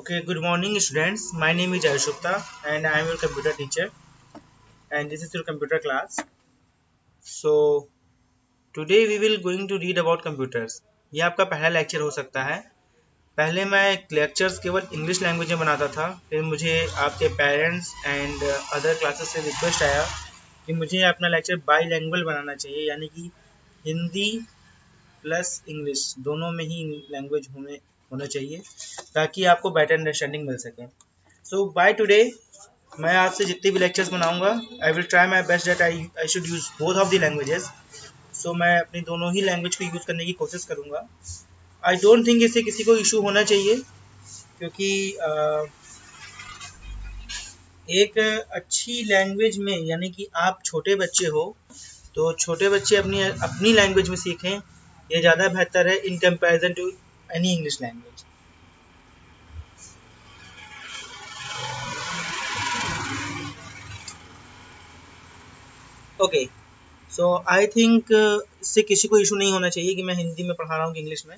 Okay, good morning students. My name is Ayushupta and I am your computer teacher and this is your computer class. So today we will going to read about computers. ये आपका पहला lecture हो सकता है। पहले मैं lectures केवल English language में बनाता था, फिर मुझे आपके पेरेंट्स एंड अदर क्लासेस से रिक्वेस्ट आया कि मुझे अपना लेक्चर बाईलैंग्वेज बनाना चाहिए, यानी कि हिंदी प्लस इंग्लिश दोनों में ही लैंग्वेज होना चाहिए ताकि आपको बेटर अंडरस्टैंडिंग मिल सके। सो बाय टुडे मैं आपसे जितने भी लेक्चर्स बनाऊंगा I will try my best that I should use both of the languages. So मैं अपनी दोनों ही लैंग्वेज को यूज़ करने की कोशिश करूंगा। आई डोंट थिंक इससे किसी को इशू होना चाहिए, क्योंकि एक अच्छी लैंग्वेज में, यानी कि आप छोटे बच्चे हो तो छोटे बच्चे अपनी अपनी लैंग्वेज में सीखें, ये ज़्यादा बेहतर है in comparison to any English language. Okay, so I think इससे किसी को इशू नहीं होना चाहिए कि मैं हिंदी में पढ़ा रहा हूँ कि इंग्लिश में।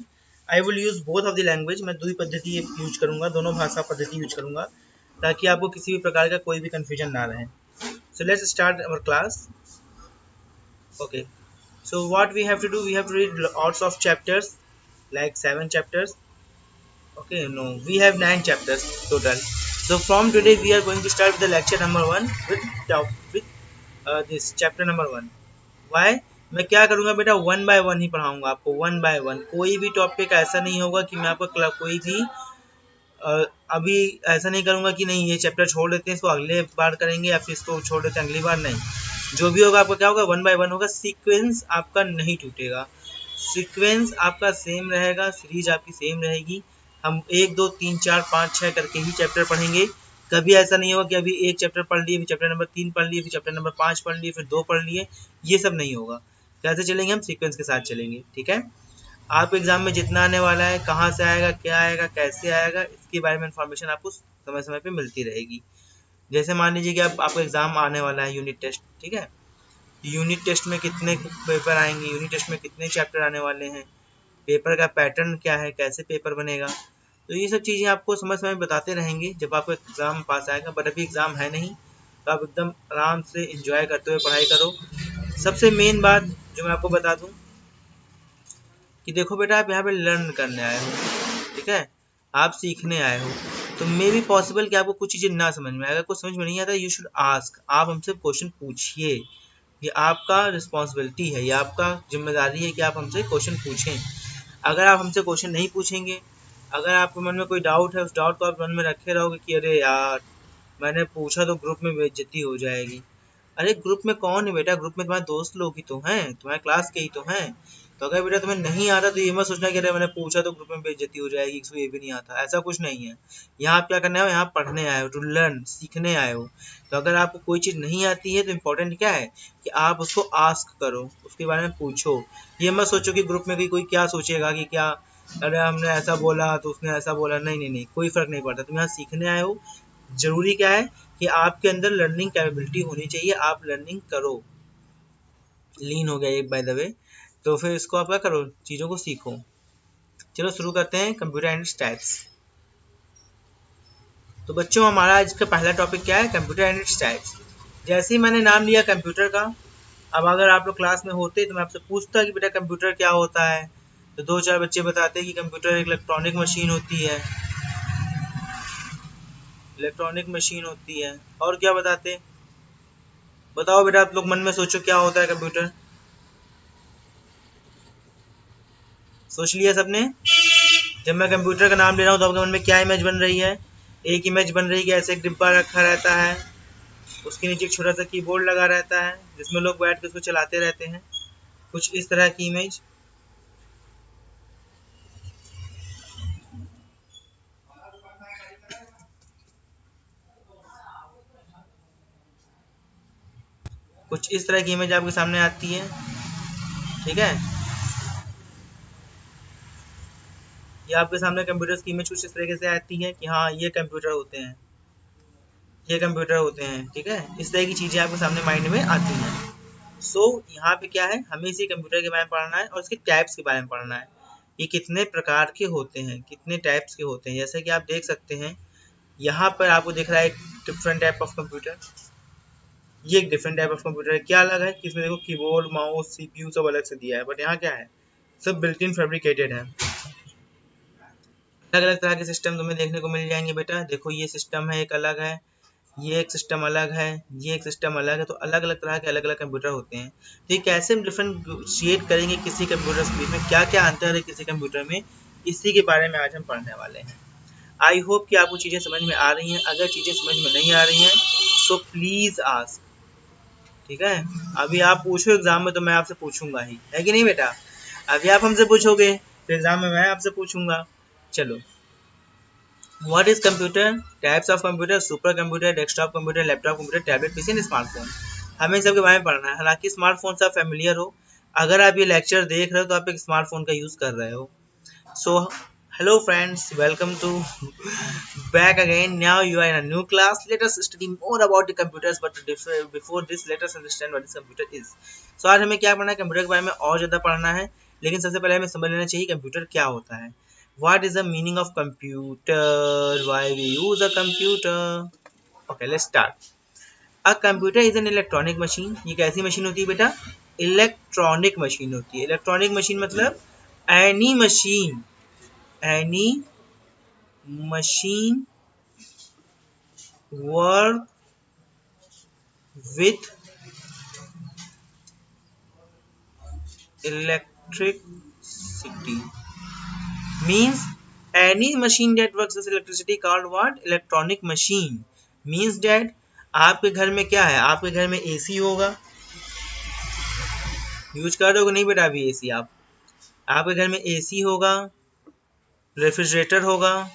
I will use both of the language. मैं दो पद्धति यूज करूँगा, दोनों भाषा पद्धति यूज करूँगा ताकि आपको किसी भी प्रकार का कोई भी कन्फ्यूजन ना रहे। So let's start our class. Okay, so what we have to do, we have to read lots of chapters, like 7 chapters. Okay, no, we have 9 chapters total. So from today we are going to start with the lecture number 1 with this chapter number 1. Why? मैं क्या करूँगा बेटा, one by one ही पढ़ाऊँगा आपको, one by one. कोई भी topic ऐसा नहीं होगा कि मैं आपको कोई भी अभी ऐसा नहीं करूँगा कि नहीं ये चैप्टर छोड़ देते हैं, इसको अगले बार करेंगे या फिर इसको छोड़ देते हैं अगली बार। नहीं, जो भी होगा आपका क्या होगा, वन बाय वन होगा। सीक्वेंस आपका नहीं टूटेगा, सीक्वेंस आपका सेम रहेगा, सीरीज आपकी सेम रहेगी। हम 1 2 3 4 5 6 करके ही चैप्टर पढ़ेंगे। कभी ऐसा नहीं होगा कि अभी एक चैप्टर पढ़ लिए, फिर चैप्टर नंबर 3 पढ़ लिए, फिर चैप्टर नंबर 5 पढ़ लिए, फिर 2 पढ़ लिए। ये सब नहीं होगा। कैसे चलेंगे हम, सीक्वेंस के साथ चलेंगे। ठीक है, आपके एग्जाम में जितना आने वाला है, कहाँ से आएगा, क्या आएगा, कैसे आएगा, इसके बारे में इंफॉर्मेशन आपको समय समय पे मिलती रहेगी। जैसे मान लीजिए कि आपका एग्जाम आने वाला है यूनिट टेस्ट। ठीक है, यूनिट टेस्ट में कितने पेपर आएंगे, यूनिट टेस्ट में कितने चैप्टर आने वाले हैं, पेपर का पैटर्न क्या है, कैसे पेपर बनेगा, तो ये सब चीज़ें आपको समय समय बताते रहेंगे जब आपको एग्ज़ाम पास आएगा। बट अभी एग्ज़ाम है नहीं, तो आप एकदम आराम से एंजॉय करते हुए पढ़ाई करो। सबसे मेन बात जो मैं आपको बता दूं कि देखो बेटा, आप यहाँ पे लर्न करने आए हो, ठीक है, आप सीखने आए हो, तो मे भी पॉसिबल कि आपको कुछ चीज़ें ना समझ में आएगा, कुछ समझ में नहीं आता, यू शुड आस्क, आप हमसे क्वेश्चन पूछिए। ये आपका रिस्पॉन्सिबिलिटी है, ये आपका जिम्मेदारी है कि आप हमसे क्वेश्चन पूछें। अगर आप हमसे क्वेश्चन नहीं पूछेंगे, अगर आपके मन में कोई डाउट है, उस डाउट को आप मन में रखे रहोगे कि अरे यार मैंने पूछा तो ग्रुप में बेइज्जती हो जाएगी। अरे ग्रुप में कौन है बेटा, ग्रुप में तुम्हारे दोस्त लोग ही तो हैं, तुम्हारे क्लास के ही तो हैं। तो अगर बेटा तुम्हें नहीं आता तो ये मत सोचना कि अरे मैंने पूछा तो ग्रुप में बेइज्जती हो जाएगी, इसको ये भी नहीं आता। ऐसा कुछ नहीं है। यहाँ आप क्या करने आए हो, यहाँ पढ़ने आए हो, टू लर्न, सीखने आए हो। तो अगर आपको कोई चीज़ नहीं आती है तो इम्पोर्टेंट क्या है कि आप उसको आस्क करो, उसके बारे में पूछो। ये मत सोचो कि ग्रुप में भी कोई क्या सोचेगा कि क्या, अरे हमने ऐसा बोला तो उसने ऐसा बोला। नहीं नहीं नहीं, कोई फर्क नहीं पड़ता। तुम यहाँ सीखने आए हो। जरूरी क्या है कि आपके अंदर लर्निंग कैपेबिलिटी होनी चाहिए, आप लर्निंग करो। लीन हो गया एक बाय द वे, तो फिर इसको आप क्या करो, चीज़ों को सीखो। चलो शुरू करते हैं, कंप्यूटर एंड स्टैट्स। तो बच्चों, हमारा आज का पहला टॉपिक क्या है, कंप्यूटर एंड स्टैट्स। जैसे ही मैंने नाम लिया कंप्यूटर का, अब अगर आप लोग क्लास में होते तो मैं आपसे पूछता कि बेटा कंप्यूटर क्या होता है, तो 2 4 बच्चे बताते कि कंप्यूटर एक इलेक्ट्रॉनिक मशीन होती है, इलेक्ट्रॉनिक मशीन होती है। और क्या बताते, बताओ बेटा, आप लोग मन में सोचो क्या होता है कंप्यूटर। सोच लिया सबने? जब मैं कंप्यूटर का नाम ले रहा हूँ तो आपके मन में क्या इमेज बन रही है? एक इमेज बन रही है कि ऐसे एक डिब्बा रखा रहता है, उसके नीचे एक छोटा सा कीबोर्ड लगा रहता है जिसमें लोग बैठ के उसको चलाते रहते हैं, कुछ इस तरह की इमेज। कुछ इस तरह की इमेज आपके सामने आती है। ठीक है, ये आपके सामने कंप्यूटर की इमेज कुछ इस तरीके से आती है कि हाँ ये कंप्यूटर होते हैं, ये कंप्यूटर होते हैं। ठीक है, इस तरह की चीज़ें आपके सामने माइंड में आती हैं। सो यहाँ पे क्या है, हमें इसी कंप्यूटर के बारे में पढ़ना है और इसके टाइप्स के बारे में पढ़ना है ये कितने प्रकार के होते हैं, कितने टाइप्स के होते हैं। जैसे कि आप देख सकते हैं यहाँ पर आपको दिख रहा है एक डिफरेंट टाइप ऑफ कंप्यूटर, ये एक डिफरेंट टाइप ऑफ कंप्यूटर है। क्या अलग है कि इसमें देखो कीबोर्ड, माउस, सीपीयू सब अलग से दिया है, बट यहाँ क्या है, सब बिल्ट इन फैब्रिकेटेड है। अलग अलग तरह के सिस्टम तुम्हें देखने को मिल जाएंगे बेटा। देखो ये सिस्टम है एक अलग है, ये एक सिस्टम अलग है, ये एक सिस्टम अलग है। तो अलग अलग तरह के अलग अलग कंप्यूटर होते हैं। तो ये कैसे हम डिफरेंशिएट करेंगे किसी कंप्यूटर के बीच में, क्या क्या अंतर है किसी कंप्यूटर में, इसी के बारे में आज हम पढ़ने वाले हैं। आई होप कि आपको चीज़ें समझ में आ रही हैं। अगर चीज़ें समझ में नहीं आ रही हैं तो प्लीज़ आस्क, ठीक है। अभी आप पूछो एग्जाम में तो मैं आपसे पूछूंगा ही, है कि नहीं बेटा। अभी आप हमसे पूछोगे तो एग्जाम में मैं आपसे पूछूंगा। चलो, what is computer, types of computer, super computer, desktop computer, laptop computer, tablet PC and smartphone. हमें इन सब के बारे में पढ़ना है। हालांकि स्मार्टफोन से आप फेमिलियर हो, अगर आप ये लेक्चर देख रहे हो तो आप एक स्मार्टफोन का यूज कर रहे हो। सो hello friends, welcome to back again. Now you are in a new class. Let us study more about the computers, but before this let us understand what this computer is. So आज हमें क्या पढ़ना है, computer के बारे में और ज़्यादा पढ़ना है। लेकिन सबसे पहले हमें समझ लेना चाहिए कंप्यूटर क्या होता है। What is the meaning of computer? Why we use a computer? Okay, let's start. A computer is an electronic machine. ये कैसी मशीन होती है बेटा, इलेक्ट्रॉनिक मशीन होती है। इलेक्ट्रॉनिक मशीन मतलब any machine work with electricity, means any machine that works with electricity called what, electronic machine. means that आपके घर में क्या है, आपके घर में एसी होगा, यूज कर रहे हो नहीं बेटा अभी एसी आप, आपके घर में एसी होगा, रेफ्रिजरेटर होगा,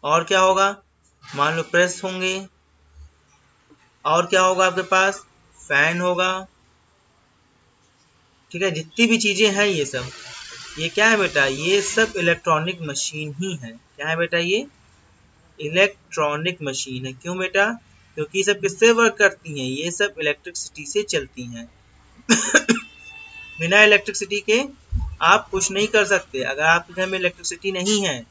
और क्या होगा, मान लो प्रेस होंगे, और क्या होगा आपके पास, फैन होगा, ठीक है। जितनी भी चीजें हैं ये सब, ये क्या है बेटा, ये सब इलेक्ट्रॉनिक मशीन ही है। क्या है बेटा, ये इलेक्ट्रॉनिक मशीन है। क्यों बेटा, क्योंकि ये सब किससे वर्क करती हैं, ये सब इलेक्ट्रिसिटी से चलती हैं। बिना इलेक्ट्रिसिटी के आप कुछ नहीं कर सकते। अगर आपके घर में इलेक्ट्रिसिटी नहीं है,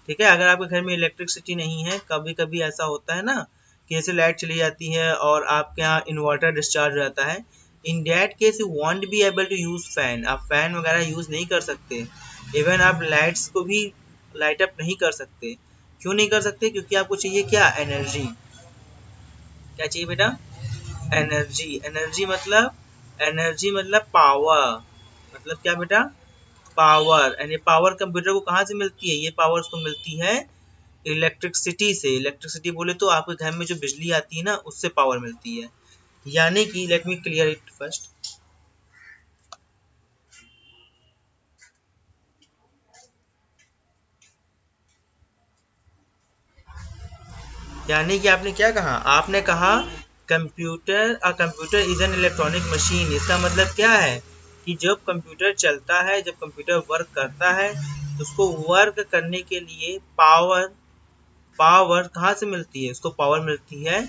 ठीक है, अगर आपके घर में इलेक्ट्रिसिटी नहीं है, कभी कभी ऐसा होता है ना कि जैसे लाइट चली जाती है और आपके यहाँ इन्वर्टर डिस्चार्ज हो जाता है, in that case you won't be able to use fan, आप फैन वगैरह यूज नहीं कर सकते। इवन आप लाइट्स को भी लाइट अप नहीं कर सकते। क्यों नहीं कर सकते, क्योंकि आपको चाहिए क्या, एनर्जी। क्या चाहिए बेटा, एनर्जी। एनर्जी मतलब पावर, मतलब क्या बेटा, पावर। यानी पावर कंप्यूटर को कहाँ से मिलती है, ये पावर उसको मिलती है इलेक्ट्रिसिटी से। इलेक्ट्रिसिटी बोले तो आपके घर में जो बिजली आती है ना, उससे पावर मिलती है। यानी कि let me clear it first, यानी कि आपने क्या कहा, आपने कहा computer, a computer is an electronic machine. इसका मतलब क्या है कि जब कंप्यूटर चलता है, जब कंप्यूटर वर्क करता है, तो उसको वर्क करने के लिए पावर कहाँ से मिलती है, उसको पावर मिलती है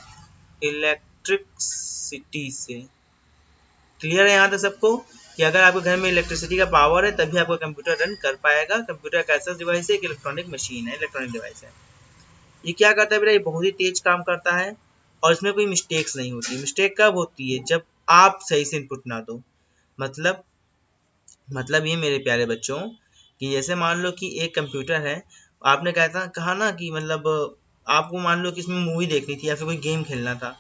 इलेक्ट्रिसिटी से। क्लियर है यहाँ तक सबको कि अगर आपके घर में इलेक्ट्रिसिटी का पावर है तभी आपका कंप्यूटर रन कर पाएगा। कंप्यूटर का ऐसा डिवाइस है, एक इलेक्ट्रॉनिक मशीन है, इलेक्ट्रॉनिक डिवाइस है। ये क्या करता है बेटा, ये बहुत ही तेज काम करता है और इसमें कोई मिस्टेक्स नहीं होती। मिस्टेक कब होती है, जब आप सही से इनपुट ना दो। मतलब ये मेरे प्यारे बच्चों कि जैसे मान लो कि एक कंप्यूटर है, आपने कहा ना कि मतलब आपको मान लो कि इसमें मूवी देखनी थी या फिर कोई गेम खेलना था।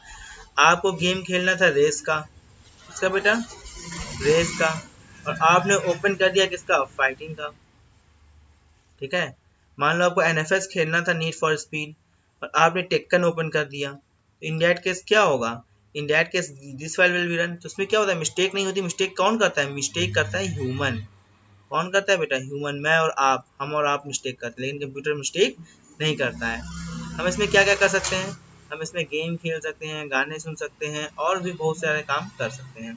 आपको गेम खेलना था रेस का, किसका बेटा, रेस का, और आपने ओपन कर दिया किसका, फाइटिंग का, ठीक है। मान लो आपको एनएफएस खेलना था, नीड फॉर स्पीड, और आपने टेक्कन ओपन कर दिया। इन दैट केस क्या होगा, in that case this file will be run. तो उसमें क्या होता है, मिस्टेक नहीं होती। मिस्टेक कौन करता है, मिस्टेक करता है ह्यूमन। कौन करता है बेटा, ह्यूमन। मैं और आप, हम और आप मिस्टेक करते हैं, लेकिन कंप्यूटर मिस्टेक नहीं करता है। हम इसमें क्या क्या कर सकते हैं, हम इसमें गेम खेल सकते हैं, गाने सुन सकते हैं, और भी बहुत सारे काम कर सकते हैं।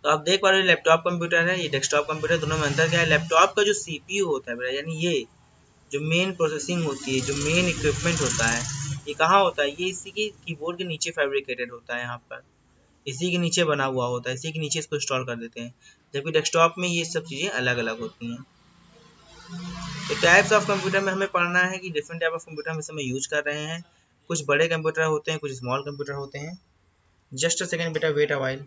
तो आप देख पा रहे हो लैपटॉप कंप्यूटर है, ये डेस्कटॉप कंप्यूटर, दोनों में अंतर क्या है। लैपटॉप का जो सीपीयू होता है बेटा, यानी ये जो मेन प्रोसेसिंग होती है, जो मेन इक्विपमेंट होता है, ये कहाँ होता है, ये इसी के कीबोर्ड के नीचे फैब्रिकेटेड होता है यहाँ पर। इसी के नीचे बना हुआ होता है, इसी के नीचे इसको इंस्टॉल कर देते हैं, जबकि डेस्कटॉप में ये सब चीज़ें अलग अलग होती हैं। तो टाइप्स ऑफ कंप्यूटर में हमें पढ़ना है कि डिफरेंट टाइप ऑफ कंप्यूटर हम इस समय यूज कर रहे हैं। कुछ बड़े कंप्यूटर होते हैं, कुछ स्मॉल कंप्यूटर होते हैं। जस्ट अ सेकेंड बेटा, wait a while.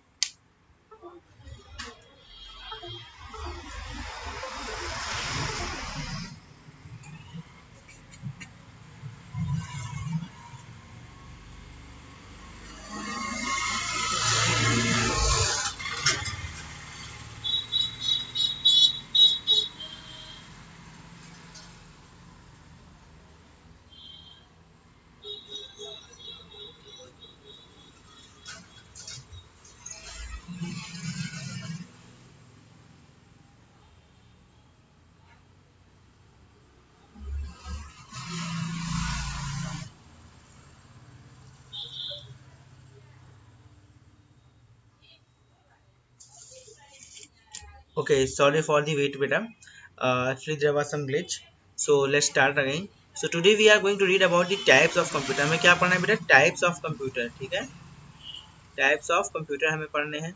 Okay, sorry for the wait beta. Actually there was some glitch. So let's start again. So today we are going to read about the types of computer. हमें क्या पढ़ना है बेटा? Types of computer, ठीक है? Types of computer हमें पढ़ने हैं।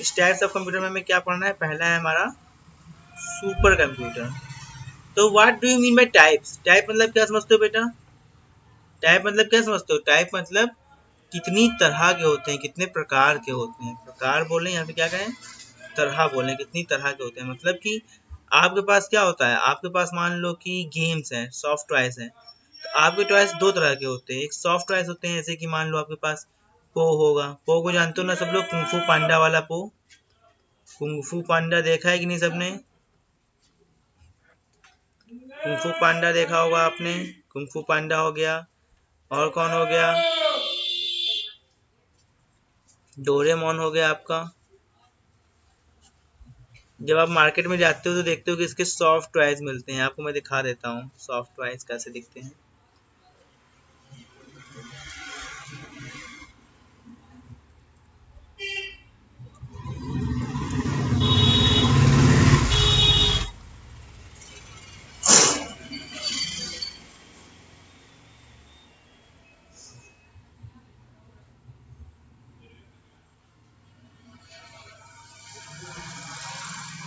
इस टाइप्स ऑफ कंप्यूटर में हमें क्या पढ़ना है? पहला है हमारा सुपर कंप्यूटर। तो what do you mean by types? Type मतलब क्या समझते हो बेटा? टाइप मतलब क्या समझते हो? टाइप मतलब कितनी तरह के होते हैं, कितने प्रकार के होते हैं। प्रकार बोलें यहाँ पे क्या कहें? तरह बोलें, कितनी तरह के होते हैं। मतलब कि आपके पास क्या होता है, आपके पास मान लो कि गेम्स हैं, सॉफ्ट टॉयज हैं। तो आपके टॉयज दो तरह के होते हैं। एक सॉफ्ट टॉयज होते हैं, जैसे कि मान लो आपके पास पो होगा। पो को जानते हो ना सब लोग? कुंफू पांडा वाला पो। कुंफू पांडा देखा है कि नहीं सबने? कुंफू पांडा देखा होगा आपने। कुंफू पांडा हो गया, और कौन हो गया? डोरेमोन हो गया आपका। जब आप मार्केट में जाते हो तो देखते हो कि इसके सॉफ्ट टॉयज मिलते हैं। आपको मैं दिखा देता हूँ सॉफ्ट टॉयज कैसे दिखते हैं।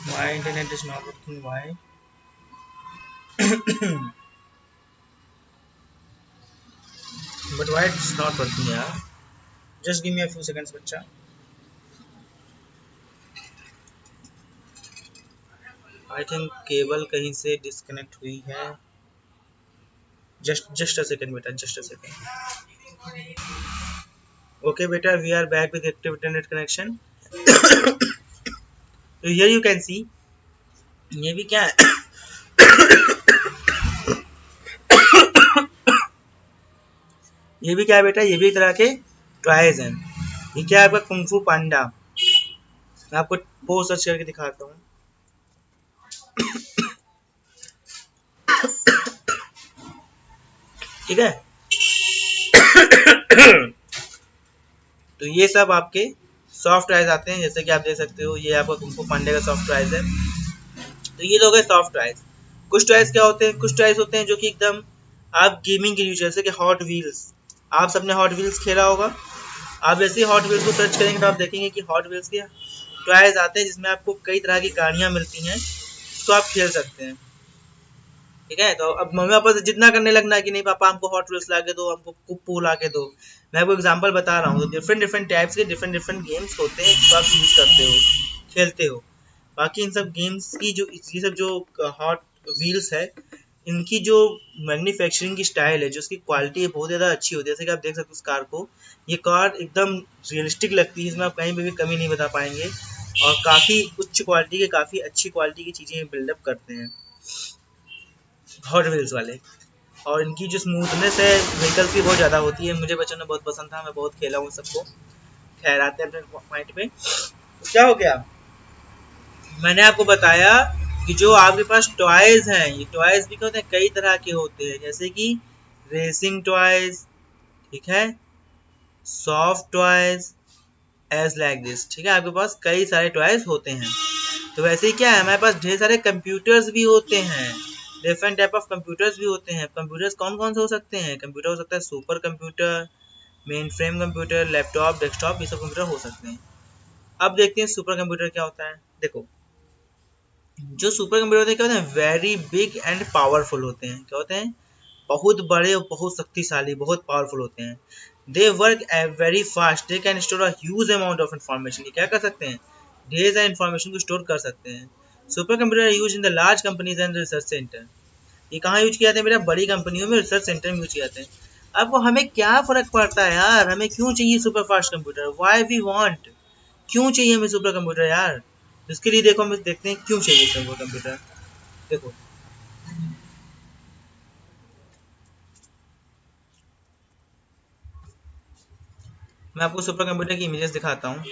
My internet is not working. Why? But why it's not working यार? Just give me a few seconds बच्चा। I think केबल कहीं से डिस्कनेक्ट हुई है। Just a second बेटा, just a second। Okay बेटा, we are back with active internet connection. So here you can see, ये भी क्या है? ये भी क्या है बेटा? ये भी एक तरह के टॉयज हैं। ये क्या है आपका? कुंफू पांडा। मैं आपको पोस्ट सर्च करके दिखाता हूँ। ठीक है। तो ये सब आपके सॉफ्ट टॉयज आते हैं, जैसे कि आप देख सकते हो ये आपका कुंफू पांडे का सॉफ्ट टॉयज है। तो ये लोग है सॉफ्ट टॉयज। कुछ टॉयज क्या होते हैं? कुछ टॉयज होते हैं जो कि एकदम आप गेमिंग के लिए, जैसे कि हॉट व्हील्स। आप सबने हॉट व्हील्स खेला होगा। आप जैसे ही हॉट व्हील्स को सर्च करेंगे तो आप देखेंगे कि हॉट व्हील्स के टॉयज आते हैं, जिसमें आपको कई तरह की गाड़ियां मिलती हैं, तो आप खेल सकते हैं। ठीक है। तो अब मम्मी पापा से जितना करने लगना है कि नहीं पापा हमको हॉट व्हील्स ला के दो, हमको कुप्पू ला के दो। मैं आपको एग्जांपल बता रहा हूँ। तो डिफरेंट डिफरेंट टाइप्स के डिफरेंट डिफरेंट गेम्स होते हैं जो आप यूज करते हो, खेलते हो। बाकी इन सब गेम्स की जो ये सब जो हॉट व्हील्स है, इनकी जो मैन्युफैक्चरिंग की स्टाइल है, जो उसकी क्वालिटी है, बहुत ज़्यादा अच्छी होती है। जैसे कि आप देख सकते हो इस कार को, ये कार एकदम रियलिस्टिक लगती है, इसमें आप कहीं पे भी कमी नहीं बता पाएंगे। और काफ़ी उच्च क्वालिटी के, काफ़ी अच्छी क्वालिटी की चीज़ें बिल्डअप करते हैं हॉट व्हील्स वाले। और इनकी जो स्मूथनेस है व्हीकल्स की बहुत ज़्यादा होती है। मुझे बचपन में बहुत पसंद था, मैं बहुत खेला हूँ सबको। खैर आते हैं अपने पॉइंट पे। तो क्या हो गया? मैंने आपको बताया कि जो आपके पास टॉयज हैं, ये टॉयज भी क्या होते हैं? कई तरह के होते हैं, जैसे कि रेसिंग टॉयज, ठीक है, soft toys, as like this. ठीक है, आपके पास कई सारे टॉयज होते हैं। तो वैसे ही क्या है, हमारे पास ढेर सारे कंप्यूटर्स भी होते हैं। डिफरेंट टाइप ऑफ कंप्यूटर्स भी होते हैं। कंप्यूटर्स कौन कौन से हो सकते हैं? कंप्यूटर हो सकता है super computer, main frame computer, laptop, desktop, ये सब कंप्यूटर हो सकते हैं। अब देखते हैं सुपर कंप्यूटर क्या होता है। देखो, जो सुपर कंप्यूटर होते हैं क्या होते हैं, वेरी बिग एंड पावरफुल होते हैं। क्या होते हैं, बहुत बड़े और बहुत शक्तिशाली, बहुत पावरफुल होते हैं। They work very fast, they can store a huge amount of information. ये क्या कर सकते हैं, ढेर सारी इन्फॉर्मेशन को स्टोर कर सकते हैं। Super computer use in the large companies and research centre. ये कहाँ यूज किया जाता है, मेरा बड़ी कंपनियों में, रिसर्च सेंटर में यूज किया जाते हैं। आपको हमें क्या फर्क पड़ता है यार, हमें क्यों चाहिए super fast computer, why we want, क्यों चाहिए हमें सुपर कंप्यूटर यार। इसके लिए देखो, हम देखते हैं क्यों चाहिए सुपर कंप्यूटर। देखो, मैं आपको सुपर कंप्यूटर की इमेजेस दिखाता हूँ।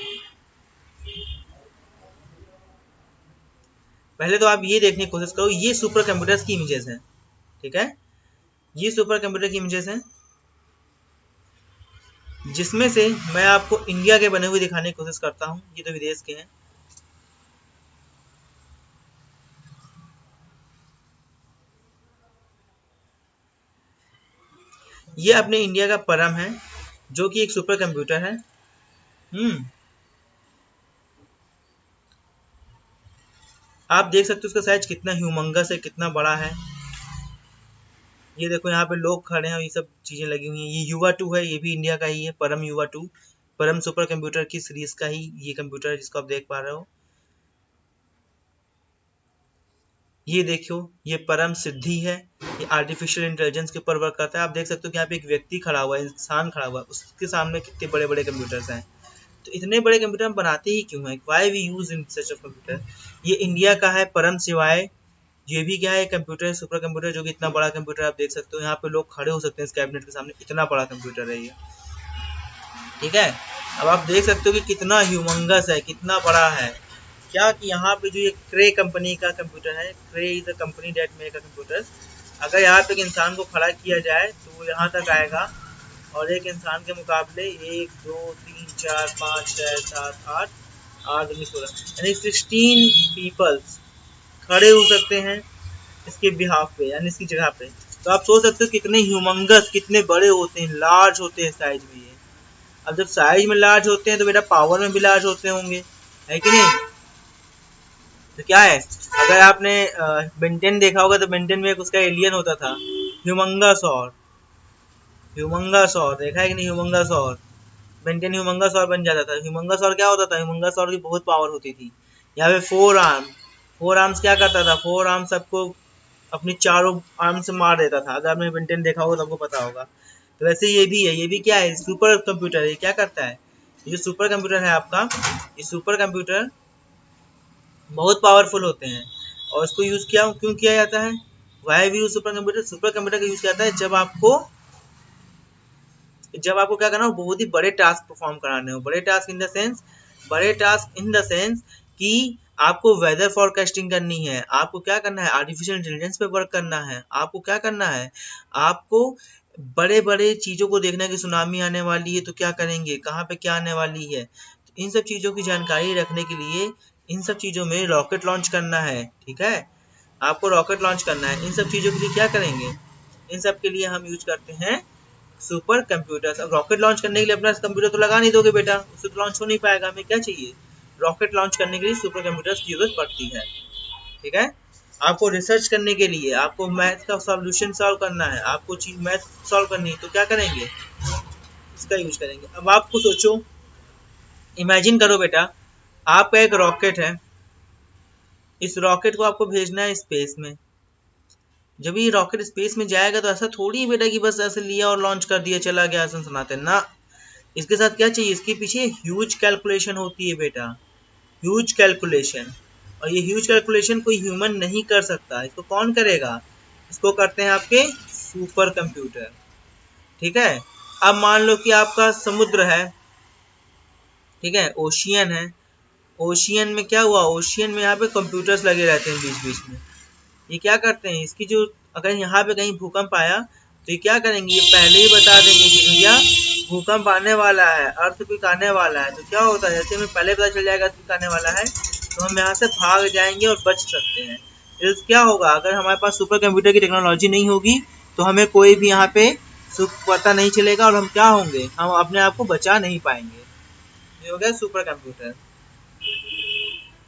पहले तो आप ये देखने की कोशिश करो, ये सुपर कंप्यूटर्स की इमेजेस हैं, ठीक है। ये सुपर कंप्यूटर की इमेजेस हैं, जिसमें से मैं आपको इंडिया के बने हुए दिखाने की कोशिश करता हूँ। ये तो विदेश के हैं। ये अपने इंडिया का परम है, जो कि एक सुपर कंप्यूटर है। आप देख सकते हो उसका साइज कितना ह्यूमंगस है, कितना बड़ा है। ये देखो, यहाँ पे लोग खड़े हैं और ये सब चीजें लगी हुई हैं। ये युवा 2 है, ये भी इंडिया का ही है, परम युवा 2, परम सुपर कंप्यूटर की सीरीज का ही ये कंप्यूटर है, जिसको आप देख पा रहे हो। ये देखो, ये परम सिद्धि है, ये आर्टिफिशियल इंटेलिजेंस के ऊपर वर्क करता है। आप देख सकते हो कि यहाँ पे एक व्यक्ति खड़ा हुआ है, इंसान खड़ा हुआ है, उसके सामने कितने बड़े बड़े कंप्यूटर्स हैं। तो इतने बड़े कंप्यूटर हम बनाते ही क्यों हैं, why we use in such of computer. ये इंडिया का है परम शिवाय। ये भी क्या है, कंप्यूटर, सुपर कंप्यूटर, जो कि इतना बड़ा कंप्यूटर आप देख सकते हो। यहाँ पे लोग खड़े हो सकते हैं इस कैबिनेट के सामने, इतना बड़ा कंप्यूटर है ये, ठीक है। अब आप देख सकते हो कि कितना ह्यूमंगस है, कितना बड़ा है। क्या कि यहाँ पे जो ये क्रे कंपनी का कंप्यूटर है, Cray is a company that make a computer. अगर यहाँ पे एक इंसान को खड़ा किया जाए तो वो यहाँ तक आएगा, और एक इंसान के मुकाबले 1 2 3 4 5 6 7 8 8 19 16 यानी 16 पीपल्स खड़े हो सकते हैं इसके बिहाफ पे, यानी इसकी जगह पे। तो आप सोच सकते हो कितने ह्यूमंगस, कितने बड़े होते हैं, लार्ज होते हैं साइज में ये। अब जब साइज में लार्ज होते हैं तो बेटा पावर में भी लार्ज होते होंगे, है कि नहीं। तो क्या है, अगर आपने बेंटेन देखा होगा तो बेंटेन में एक उसका एलियन होता था, ह्यूमंगासॉर। ह्यूमंगासॉर देखा है कि नहीं, ह्यूमंगासॉर। बेंटेन ह्यूमंगासॉर बन जाता था। ह्यूमंगासॉर क्या होता था, ह्यूमंगासॉर की बहुत पावर होती थी। यहाँ पे फोर आर्म्स क्या करता था, फोर आर्म सबको अपनी चारों आर्म से मार देता था। अगर आपने बेंटेन देखा होगा तो आपको पता होगा। तो वैसे ये भी है, ये भी क्या है, सुपर कंप्यूटर है। ये क्या करता है, ये जो सुपर कंप्यूटर है आपका, ये सुपर कंप्यूटर बहुत पावरफुल होते हैं, और इसको यूज क्यों किया जाता है, वाई भी use super computer. Super computer का यूज किया जाता है जब आपको क्या करना हो, बहुत ही बड़े टास्क परफॉर्म कराने हो। बड़े टास्क इन द सेंस कि आपको वेदर फोरकास्टिंग करनी है, आपको क्या करना है, आर्टिफिशियल इंटेलिजेंस पे वर्क करना है, आपको क्या करना है, आपको बड़े बड़े चीजों को देखना है कि सुनामी आने वाली है तो क्या करेंगे, कहाँ पे क्या आने वाली है। तो इन सब चीजों की जानकारी रखने के लिए इन सब चीजों में रॉकेट लॉन्च करना है, ठीक है। आपको रॉकेट लॉन्च करना है, इन सब चीजों के लिए क्या करेंगे, इन सब के लिए हम यूज करते हैं सुपर कंप्यूटर। अब रॉकेट लॉन्च करने के लिए अपना कंप्यूटर तो लगा नहीं दोगे बेटा, उससे तो लॉन्च हो नहीं पाएगा। हमें क्या चाहिए, रॉकेट लॉन्च करने के लिए सुपर कंप्यूटर्स की जरूरत पड़ती है, ठीक है। आपको रिसर्च करने के लिए, आपको मैथ का सॉल्यूशन सॉल्व करना है, आपको चीज मैथ सॉल्व करनी है, तो क्या करेंगे, इसका यूज करेंगे। अब आपको सोचो, इमेजिन करो बेटा, आपका एक रॉकेट है, इस रॉकेट को आपको भेजना है स्पेस में। जब ये रॉकेट स्पेस में जाएगा तो ऐसा थोड़ी बेटा कि बस ऐसे लिया और लॉन्च कर दिया चला गया, ऐसा सुनाते ना। इसके साथ क्या चाहिए, इसके पीछे ह्यूज कैलकुलेशन होती है बेटा, ह्यूज कैलकुलेशन। और ये ह्यूज कैलकुलेशन कोई ह्यूमन नहीं कर सकता, इसको कौन करेगा, इसको करते हैं आपके सुपर कंप्यूटर, ठीक है। अब मान लो कि आपका समुद्र है, ठीक है, ओशियन है। ओशियन में क्या हुआ, ओशियन में यहाँ पे कंप्यूटर्स लगे रहते हैं बीच बीच में। ये क्या करते हैं, इसकी जो, अगर यहाँ पे कहीं भूकंप आया तो ये क्या करेंगे, ये पहले ही बता देंगे कि भैया भूकंप आने वाला है, अर्थक्वेक आने वाला है। तो क्या होता है, जैसे हमें पहले पता चल जाएगा अर्थक्वेक आने वाला है तो हम यहाँ से भाग जाएंगे और बच सकते हैं। इस क्या होगा, अगर हमारे पास सुपर कंप्यूटर की टेक्नोलॉजी नहीं होगी तो हमें कोई भी यहाँ पे सुख पता नहीं चलेगा और हम क्या होंगे, हम अपने आप को बचा नहीं पाएंगे। ये हो गया super computer.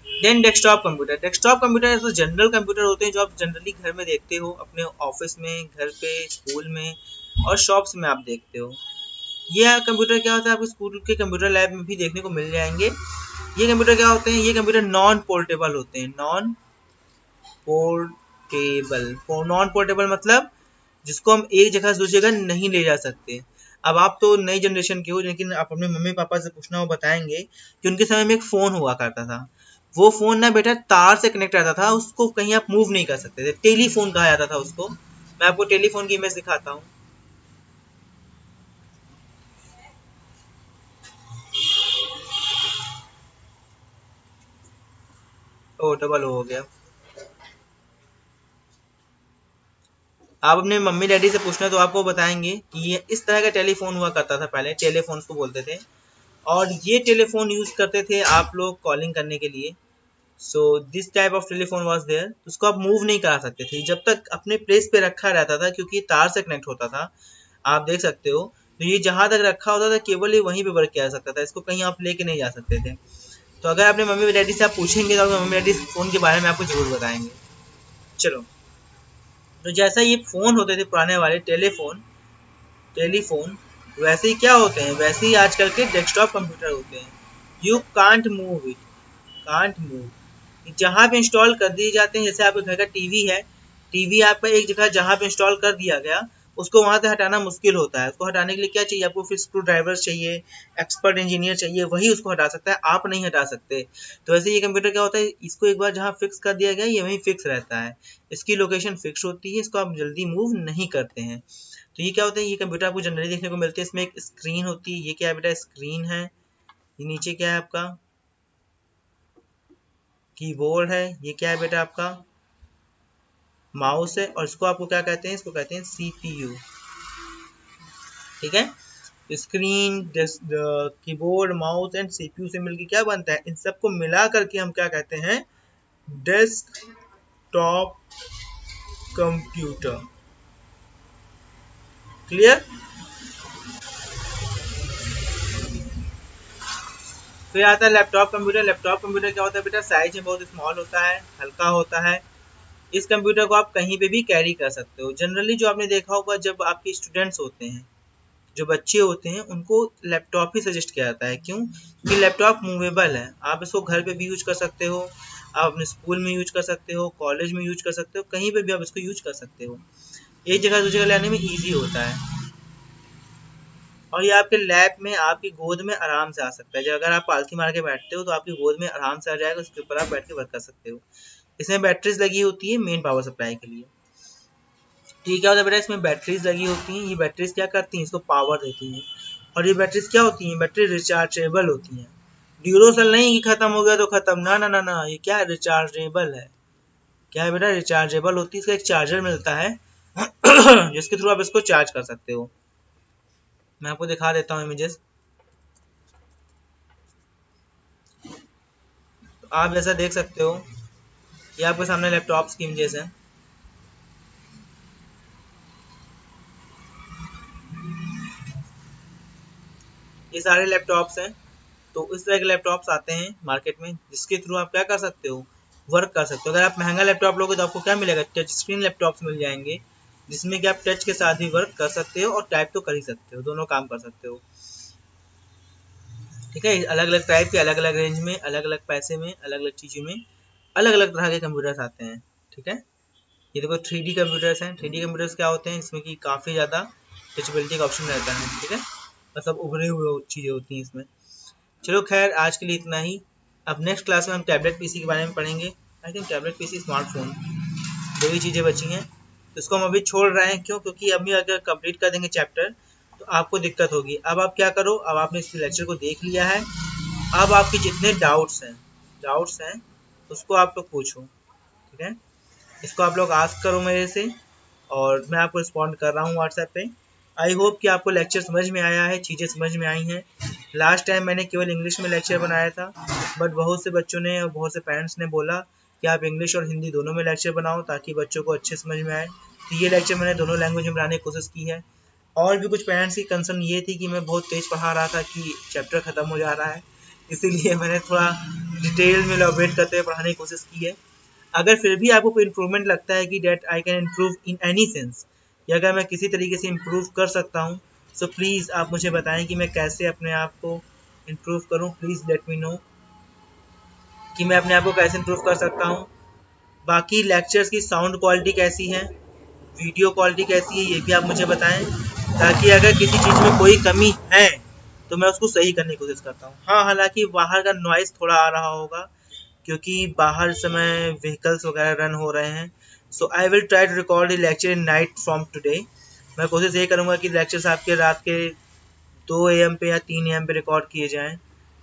Then desktop computer. Desktop computer तो जनरल कंप्यूटर होते हैं जो आप जनरली घर में देखते हो, अपने ऑफिस में, घर पे, स्कूल में और शॉप्स में आप देखते हो। ये कंप्यूटर क्या होता है, आपको स्कूल के कंप्यूटर लैब में भी देखने को मिल जाएंगे। ये कंप्यूटर क्या होते हैं, ये कंप्यूटर नॉन पोर्टेबल होते हैं। नॉन पोर्टेबल, नॉन पोर्टेबल मतलब जिसको हम एक जगह से दूसरी जगह नहीं ले जा सकते। अब आप तो नई जनरेशन के हो, लेकिन आप अपने मम्मी पापा से पूछना, वो बताएंगे कि उनके समय में एक फ़ोन हुआ करता था। वो फ़ोन ना बेटा तार से कनेक्ट रहता था, उसको कहीं आप मूव नहीं कर सकते थे। टेलीफोन कहा जाता था उसको। मैं आपको टेलीफोन की इमेज दिखाता हूँ। ओ डबल हो गया। आप अपने मम्मी डैडी से पूछना तो आपको बताएंगे कि ये इस तरह का टेलीफोन हुआ करता था पहले, टेलीफोन को बोलते थे। और ये टेलीफोन यूज करते थे आप लोग कॉलिंग करने के लिए। So this type of telephone was there. उसको आप मूव नहीं करा सकते थे जब तक अपने प्लेस पे रखा रहता था, क्योंकि तार से कनेक्ट होता था। आप देख सकते हो, तो ये जहां तक रखा होता था केवल ये वहीं पे वर्क किया जा सकता था, इसको कहीं आप लेके नहीं जा सकते थे। तो अगर अपने मम्मी डैडी से आप पूछेंगे तो मम्मी डैडी फोन के बारे में आपको जरूर बताएंगे। चलो, तो जैसा ये फोन होते थे पुराने वाले टेलीफोन, वैसे ही क्या होते हैं, वैसे ही आजकल के डेस्कटॉप कंप्यूटर होते हैं। You can't move it, can't move. जहाँ पे इंस्टॉल कर दिए जाते हैं, जैसे आपके घर का टीवी है, टीवी आपका एक जगह जहाँ पे इंस्टॉल कर दिया गया, उसको वहां से हटाना मुश्किल होता है। उसको हटाने के लिए क्या चाहिए आपको, फिर स्क्रू ड्राइवर चाहिए, एक्सपर्ट इंजीनियर चाहिए, वही उसको हटा सकता है, आप नहीं हटा सकते। तो वैसे ये कंप्यूटर क्या होता है, इसको एक बार जहाँ फिक्स कर दिया गया ये वहीं फिक्स रहता है, इसकी लोकेशन फिक्स होती है, इसको आप जल्दी मूव नहीं करते हैं। तो ये क्या होता है, ये कंप्यूटर आपको जनरली देखने को मिलते हैं। इसमें एक स्क्रीन होती है, ये क्या है बेटा, स्क्रीन है। ये नीचे क्या है आपका, कीबोर्ड है। ये क्या है बेटा आपका, माउस है। और इसको आपको क्या कहते हैं, इसको कहते हैं सीपीयू। ठीक है, screen, keyboard, mouse and CPU से मिलकर क्या बनता है, इन सबको मिला करके हम क्या कहते हैं, डेस्कटॉप कंप्यूटर। क्लियर। फिर आता है लैपटॉप कंप्यूटर। लैपटॉप कंप्यूटर क्या होता है बेटा, साइज में बहुत स्मॉल होता है, हल्का होता है। इस कंप्यूटर को आप कहीं पे भी कैरी कर सकते हो। जनरली जो आपने देखा होगा, जब आपके स्टूडेंट्स होते हैं, जो बच्चे होते हैं, उनको लैपटॉप ही सजेस्ट किया जाता है। क्यों, क्योंकि लैपटॉप मूवेबल है, आप इसको घर पे भी यूज कर सकते हो, आप अपने स्कूल में यूज कर सकते हो, कॉलेज में यूज कर सकते हो, कहीं पे भी आप इसको यूज कर सकते हो। एक जगह दूसरी जगह लाने में ईजी होता है। और ये आपके लैब में, आपकी गोद में आराम से आ सकता है। जब अगर आप पालथी मार के बैठते हो तो आपकी गोद में आराम से आ जाएगा, उसके ऊपर आप बैठ के वर्क कर सकते हो। इसमें बैटरीज लगी होती है मेन पावर सप्लाई के लिए। तो ये क्या होता है बेटा, इसमें बैटरीज लगी होती हैं। ये बैटरीज क्या करती हैं, इसको पावर देती हैं। और ये बैटरीज क्या होती हैं, बैटरी रिचार्जेबल होती हैं। ड्यूरोसेल नहीं कि खत्म हो गया तो खत्म, ना ना ना ना, ये क्या है, रिचार्जेबल है। क्या है बेटा, रिचार्जेबल होती है। इसका एक चार्जर मिलता है जिसके थ्रू आप इसको चार्ज कर सकते हो। मैं आपको दिखा देता हूँ इमेजेस। तो आप जैसा देख सकते हो, ये आपके सामने लैपटॉप्स की इमेजेस हैं। ये सारे लैपटॉप्स हैं। तो इस तरह के लैपटॉप्स आते हैं मार्केट में, जिसके थ्रू आप क्या कर सकते हो, वर्क कर सकते हो। अगर आप महंगा लैपटॉप लोगे तो आपको क्या मिलेगा, टच स्क्रीन लैपटॉप्स मिल जाएंगे, जिसमें कि आप टच के साथ ही वर्क कर सकते हो और टाइप तो कर ही सकते हो, दोनों काम कर सकते हो। ठीक है, अलग अलग टाइप के, अलग अलग रेंज में, अलग अलग पैसे में, अलग अलग चीज़ों में, अलग अलग तरह के कंप्यूटर्स आते हैं। ठीक है, ये देखो 3D कंप्यूटर्स हैं। 3D कंप्यूटर्स क्या होते हैं, इसमें कि काफ़ी ज़्यादा टचेबिलिटी का ऑप्शन रहता है। ठीक है, मतलब उभरे हुए चीज़ें होती हैं इसमें। चलो खैर, आज के लिए इतना ही। अब नेक्स्ट क्लास में हम टैबलेट पीसी के बारे में पढ़ेंगे। I think tablet PC, smartphone, दो ही चीज़ें बची हैं। तो इसको हम अभी छोड़ रहे हैं, क्यों, क्योंकि अभी अगर कंप्लीट कर देंगे चैप्टर तो आपको दिक्कत होगी। अब आप क्या करो, अब आपने इस लेक्चर को देख लिया है, अब आपके जितने डाउट्स हैं उसको आप लोग पूछो। ठीक है, इसको आप लोग आस्क करो मेरे से, और मैं आपको रिस्पॉन्ड कर रहा हूँ व्हाट्सएप पे। आई होप कि आपको लेक्चर समझ में आया है, चीज़ें समझ में आई हैं। लास्ट टाइम मैंने केवल इंग्लिश में लेक्चर बनाया था, बट बहुत से बच्चों ने और बहुत से पेरेंट्स ने बोला कि आप इंग्लिश और हिंदी दोनों में लेक्चर बनाओ ताकि बच्चों को अच्छे समझ में आए। तो ये लेक्चर मैंने दोनों लैंग्वेज में बनाने की कोशिश की है। और भी कुछ पेरेंट्स की कंसर्न ये थी कि मैं बहुत तेज़ पढ़ा रहा था कि चैप्टर ख़त्म हो जा रहा है, इसीलिए मैंने थोड़ा डिटेल में एलॉबरेट करते हुए पढ़ाने की कोशिश की है। अगर फिर भी आपको कोई इम्प्रूवमेंट लगता है कि that I can improve in any sense, या अगर मैं किसी तरीके से इम्प्रूव कर सकता हूँ, सो प्लीज़ आप मुझे बताएं कि मैं कैसे अपने आप को इम्प्रूव करूँ। प्लीज़ लेट मी नो कि मैं अपने आप को कैसे इम्प्रूव कर सकता हूँ। बाकी लेक्चर्स की साउंड क्वालिटी कैसी है, वीडियो क्वालिटी कैसी है, ये भी आप मुझे बताएं, ताकि अगर किसी चीज़ में कोई कमी है तो मैं उसको सही करने की कोशिश करता हूँ। हाँ, हालांकि बाहर का नॉइज़ थोड़ा आ रहा होगा क्योंकि बाहर समय व्हीकल्स वगैरह रन हो रहे हैं। So I will try to record the lecture in night from today. मैं कोशिश ये करूँगा कि लेक्चर्स आपके रात के 2 AM पे या 3 AM पे रिकॉर्ड किए जाएँ,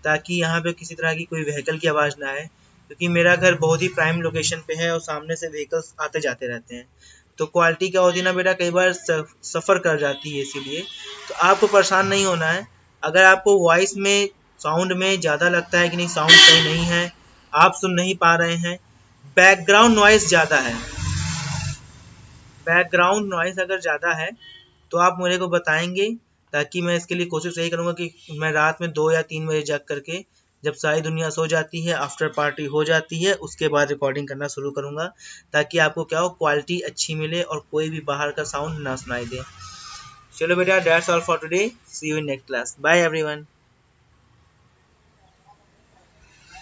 ताकि यहाँ पे किसी तरह की कोई व्हीकल की आवाज़ ना आए, क्योंकि मेरा घर बहुत ही प्राइम लोकेशन पे है और सामने से व्हीकल्स आते जाते रहते हैं। तो क्वालिटी क्या होती है ना बेटा, कई बार सफ़र कर जाती है, इसीलिए तो आपको परेशान नहीं होना है। अगर आपको वॉइस में साउंड में ज़्यादा लगता है कि नहीं साउंड सही नहीं है, आप सुन नहीं पा रहे हैं, बैकग्राउंड नॉइज़ ज़्यादा है, बैकग्राउंड नॉइज़ अगर ज़्यादा है तो आप मेरे को बताएंगे, ताकि मैं इसके लिए कोशिश यही करूँगा कि मैं रात में 2 या 3 बजे जग करके, जब सारी दुनिया सो जाती है, आफ्टर पार्टी हो जाती है, उसके बाद रिकॉर्डिंग करना शुरू करूँगा, ताकि आपको क्या हो, क्वालिटी अच्छी मिले और कोई भी बाहर का साउंड ना सुनाई दे। चलो बेटा, that's all for today, see you in next class, bye everyone.